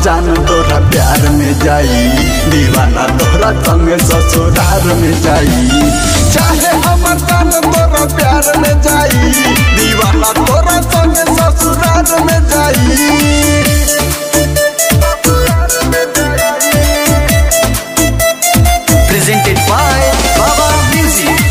जान तोरा प्यार में जाई, दीवाना तोरा संग ससुराल में जाई। चाहे हमर जान तोरा प्यार में जाई, दीवाना तोरा संग ससुराल में जाई। Presented by Baba Music।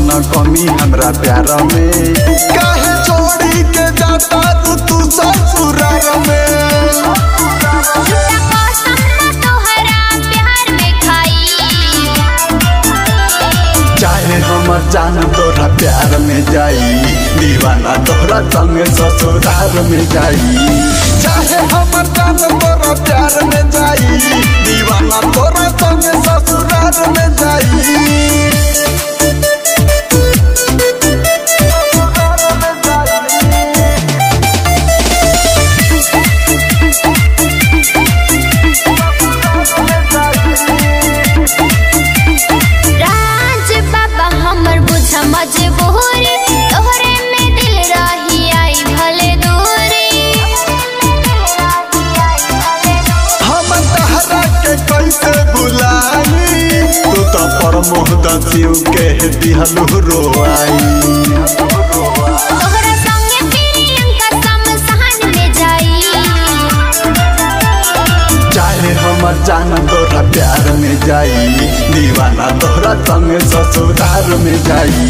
न कमी हमरा प्यार में, काहे छोड़ी के जाता तू ससुराल में। चाहे हमर जान तोरा प्यार में जाई, दीवाना तोरा संग ससुराल में जाई। चाहे हमर जान तोरा प्यार में जाई, दीवाना तोरा संग ससुराल में जाई। मोहदसियों के दिहलु रोआई, तोहरा संगे प्रियंका शमशान में जाई। चाहे हमर जान तोरा प्यार में जाई, दीवाना तोरा संग ससुराल में जाई।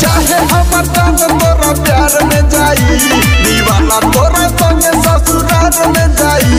चाहे हमर जान तोरा प्यार में जाई, दीवाना तोरा संग ससुराल में जाई।